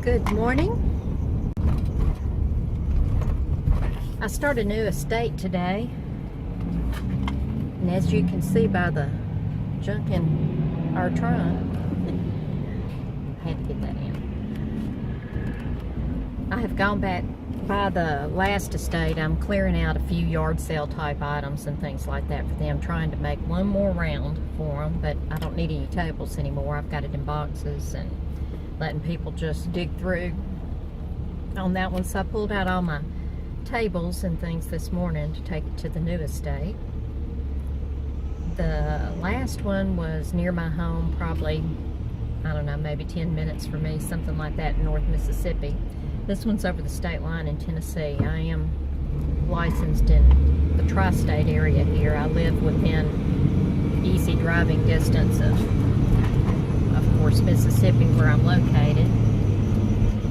Good morning. I started a new estate today, and as you can see by the junk in our trunk, I had to get that in. I have gone back by the last estate. I'm clearing out a few yard sale type items and things like that for them, trying to make one more round for them, but I don't need any tables anymore. I've got it in boxes and letting people just dig through on that one. So I pulled out all my tables and things this morning to take it to the new estate. The last one was near my home, probably, I don't know, maybe 10 minutes for me, something like that, in North Mississippi. This one's over the state line in Tennessee. I am licensed in the tri-state area here. I live within easy driving distance of course, Mississippi, where I'm located,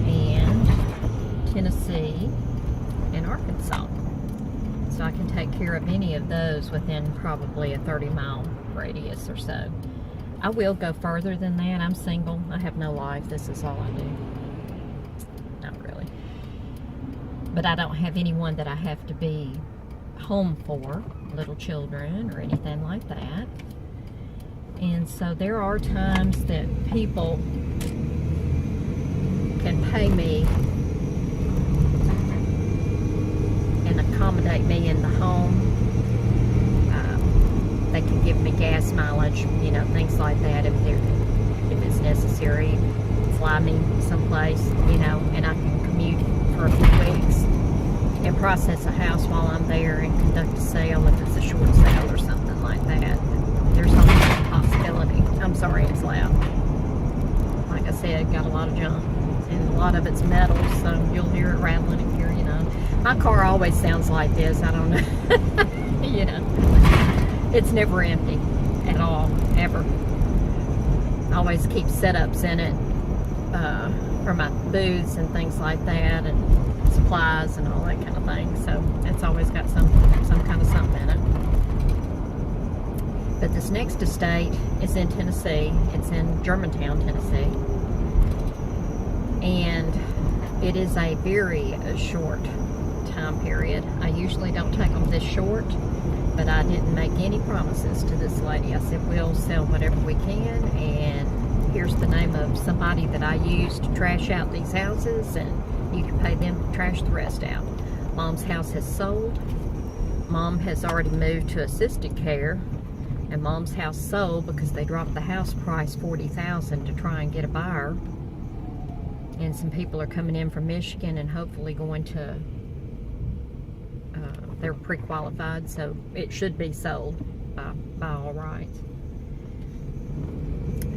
and Tennessee and Arkansas. So I can take care of any of those within probably a 30-mile radius or so. I will go further than that. I'm single. I have no life. This is all I do. Not really. But I don't have anyone that I have to be home for, little children or anything like that. And so there are times that people can pay me and accommodate me in the home. They can give me gas mileage, you know, things like that if it's necessary. Fly me someplace, you know, and I can commute for a few weeks and process a house while I'm there and conduct a sale if it's a short sale or something like that. There's always a possibility. I'm sorry it's loud. Like I said, got a lot of junk. And a lot of it's metal, so you'll hear it rattling if you're, you know. My car always sounds like this. I don't know. You know. It's never empty at all, ever. I always keep setups in it for my booths and things like that, and supplies and all that kind of thing. So it's always got some kind of something in it. But this next estate is in Tennessee. It's in Germantown, Tennessee. And it is a very short time period. I usually don't take them this short, but I didn't make any promises to this lady. I said, we'll sell whatever we can, and here's the name of somebody that I use to trash out these houses, and you can pay them to trash the rest out. Mom's house has sold. Mom has already moved to assisted care. And Mom's house sold because they dropped the house price $40,000 to try and get a buyer. And some people are coming in from Michigan and hopefully going to, they're pre-qualified, so it should be sold by all rights.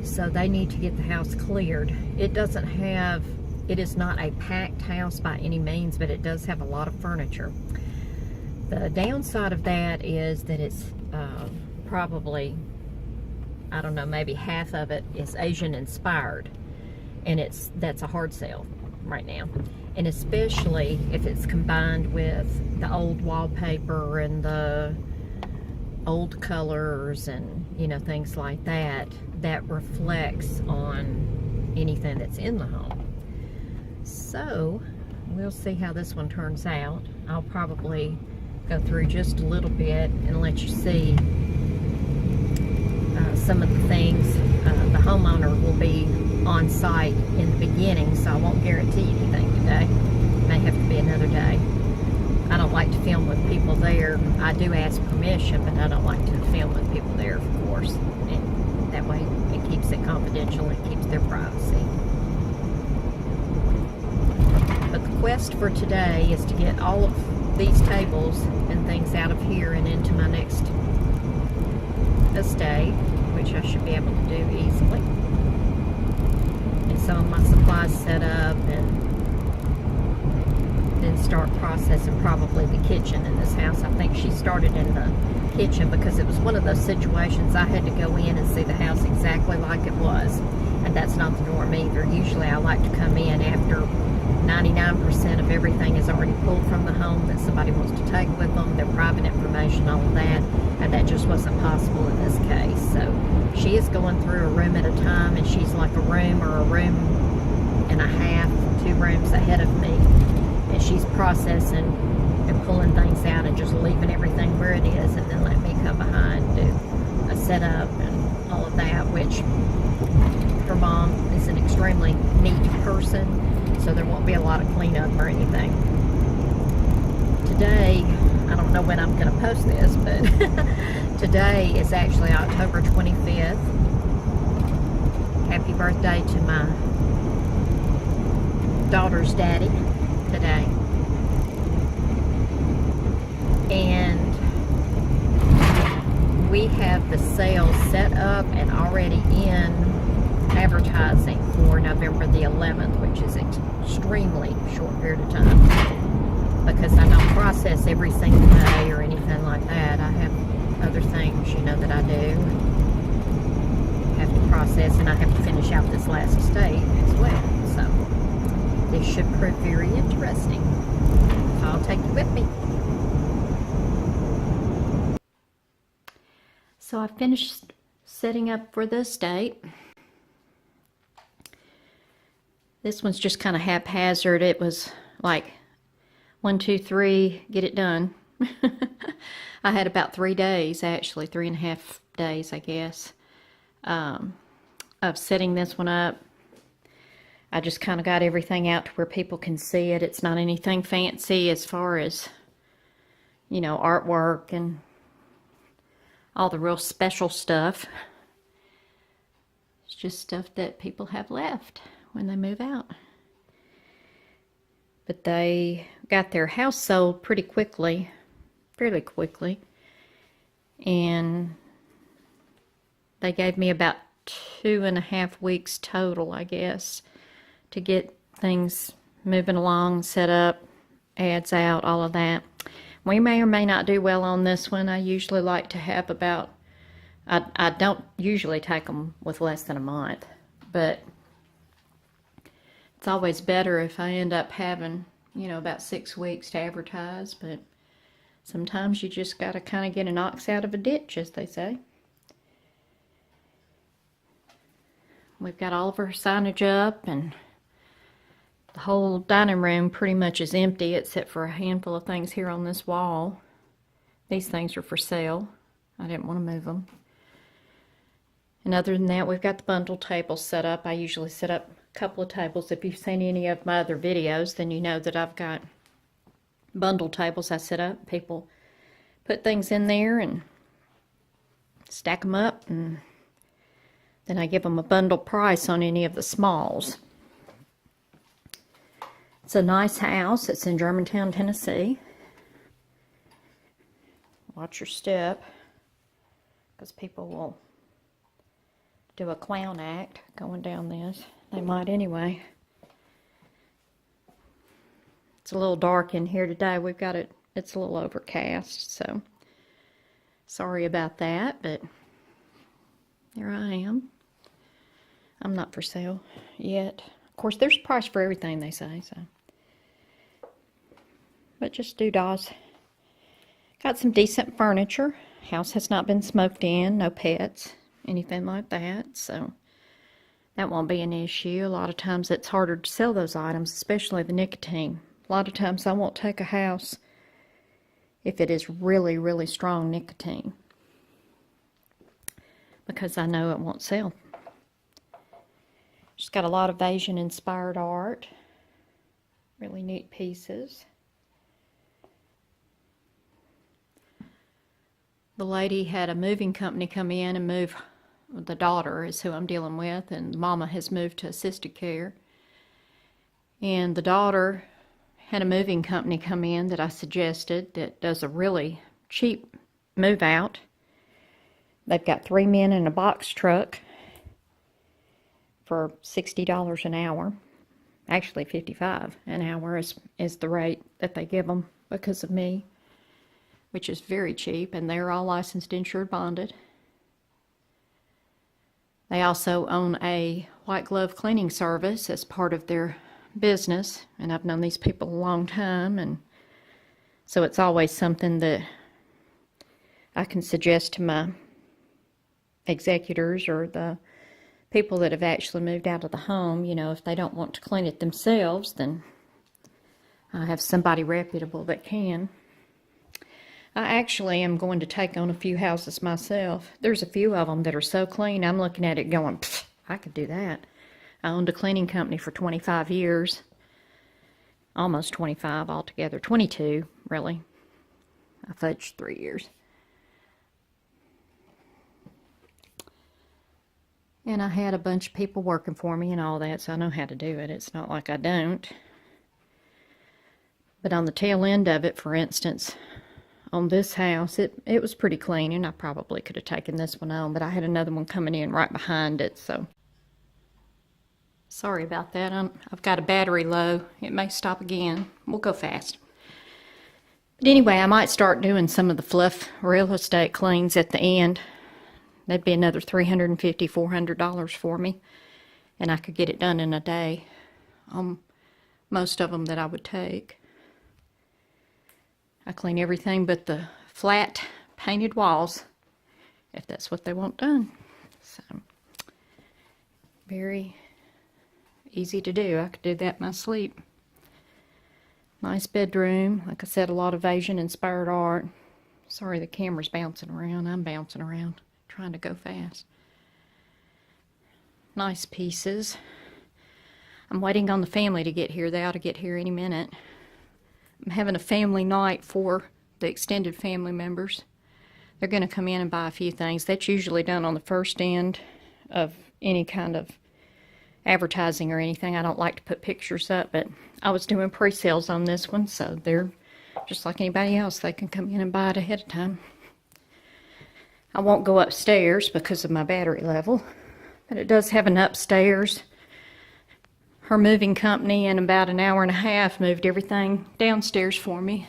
So they need to get the house cleared. It is not a packed house by any means, but it does have a lot of furniture. The downside of that is that it's probably, I don't know, maybe half of it is Asian inspired, and that's a hard sell right now. And especially if it's combined with the old wallpaper and the old colors and, you know, things like that, that reflects on anything that's in the home. So we'll see how this one turns out. I'll probably go through just a little bit and let you see some of the things. The homeowner will be on site in the beginning, so I won't guarantee anything today. May have to be another day. I don't like to film with people there. I do ask permission, but I don't like to film with people there, of course. And that way it keeps it confidential, it keeps their privacy. But the quest for today is to get all of these tables and things out of here and into my next estate, which I should be able to do easily. And some of my supplies set up, and then start processing probably the kitchen in this house. I think she started in the kitchen because it was one of those situations I had to go in and see the house exactly like it was. And that's not the norm either. Usually I like to come in after 99% of everything is already pulled from the home that somebody wants to take with them, their private information, all of that, and that just wasn't possible in this case. So she is going through a room at a time, and she's like a room or a room and a half rooms ahead of me, and she's processing and pulling things out and just leaving everything where it is, and then let me come behind and do a setup and all of that, which her mom is an extremely neat person, so there won't be a lot of cleanup or anything. Today, I don't know when I'm going to post this, but today is actually October 25th. Happy birthday to my daughter's daddy today. And we have the sale set up and already in advertising for November the 11th, which is extremely short period of time, because I don't process every single day or anything like that. I have other things, you know, that I do have to process, and I have to finish out this last estate as well. So this should prove very interesting. So I'll take you with me. So I finished setting up for the estate. This one's just kind of haphazard. It was like 1, 2, 3, get it done. I had about 3 days, actually 3.5 days, I guess, of setting this one up. I just kind of got everything out to where people can see it. It's not anything fancy as far as, you know, artwork and all the real special stuff. It's just stuff that people have left when they move out. But they got their house sold pretty quickly, fairly quickly. And they gave me about 2.5 weeks total, I guess, to get things moving along, set up, ads out, all of that. We may or may not do well on this one. I usually like to have about, I don't usually take them with less than a month, but it's always better if I end up having, you know, about 6 weeks to advertise. But sometimes you just got to kind of get an ox out of a ditch, as they say. We've got all of our signage up, and the whole dining room pretty much is empty except for a handful of things here on this wall. These things are for sale. I didn't want to move them. And other than that, we've got the bundle tables set up. I usually set up a couple of tables. If you've seen any of my other videos, then you know that I've got bundle tables I set up. People put things in there and stack them up, and then I give them a bundle price on any of the smalls. It's a nice house. It's in Germantown, Tennessee. Watch your step, because people will do a clown act going down this. They might anyway. It's a little dark in here today. We've got it, it's a little overcast, so sorry about that, but here I am. I'm not for sale yet. Of course, there's a price for everything, they say, so. But just doodahs. Got some decent furniture. House has not been smoked in, no pets, anything like that, so that won't be an issue. A lot of times it's harder to sell those items, especially the nicotine. A lot of times I won't take a house if it is really, really strong nicotine, because I know it won't sell. Just got a lot of Asian-inspired art. Really neat pieces. The lady had a moving company come in and move. The daughter is who I'm dealing with, and mama has moved to assisted care. And the daughter had a moving company come in that I suggested that does a really cheap move out. They've got 3 men in a box truck for $60 an hour. Actually $55 an hour is the rate that they give them because of me, which is very cheap, and they're all licensed, insured, bonded. They also own a white glove cleaning service as part of their business, and I've known these people a long time, and so it's always something that I can suggest to my executors or the people that have actually moved out of the home, you know, if they don't want to clean it themselves, then I have somebody reputable that can. I actually am going to take on a few houses myself. There's a few of them that are so clean, I'm looking at it going, I could do that. I owned a cleaning company for 25 years. Almost 25 altogether. 22, really. I fudged 3 years. And I had a bunch of people working for me and all that, so I know how to do it. It's not like I don't. But on the tail end of it, for instance, on this house, it was pretty clean, and I probably could have taken this one on, but I had another one coming in right behind it, so sorry about that. I've got a battery low. It may stop again. We'll go fast. But anyway, I might start doing some of the fluff real estate cleans at the end. That'd be another $350, $400 for me, and I could get it done in a day on most of them that I would take. I clean everything but the flat painted walls, if that's what they want done. So, very easy to do. I could do that in my sleep. Nice bedroom. Like I said, a lot of Asian-inspired art. Sorry, the camera's bouncing around. I'm bouncing around, trying to go fast. Nice pieces. I'm waiting on the family to get here. They ought to get here any minute. I'm having a family night for the extended family members. They're going to come in and buy a few things. That's usually done on the first end of any kind of advertising or anything. I don't like to put pictures up, but I was doing pre-sales on this one, so they're just like anybody else. They can come in and buy it ahead of time. I won't go upstairs because of my battery level, but it does have an upstairs. Her moving company in about an hour and a half moved everything downstairs for me.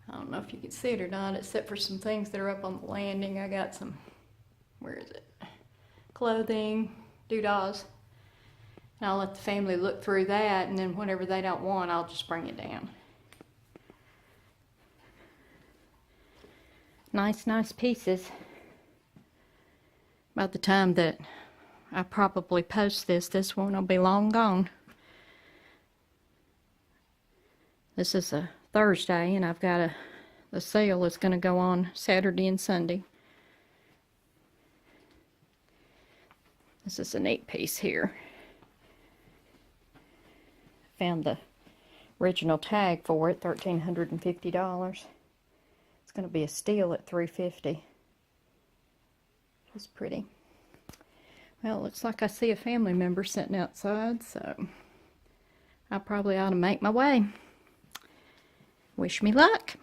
I don't know if you can see it or not, except for some things that are up on the landing. I got some, where is it? Clothing, doodahs. And I'll let the family look through that, and then whatever they don't want, I'll just bring it down. Nice, nice pieces. By the time that I probably post this one will be long gone. This is a Thursday, and I've got the sale is going to go on Saturday and Sunday. This is a neat piece here. Found the original tag for it, $1,350. It's going to be a steal at $350. It's pretty. Well, it looks like I see a family member sitting outside, so I probably ought to make my way. Wish me luck.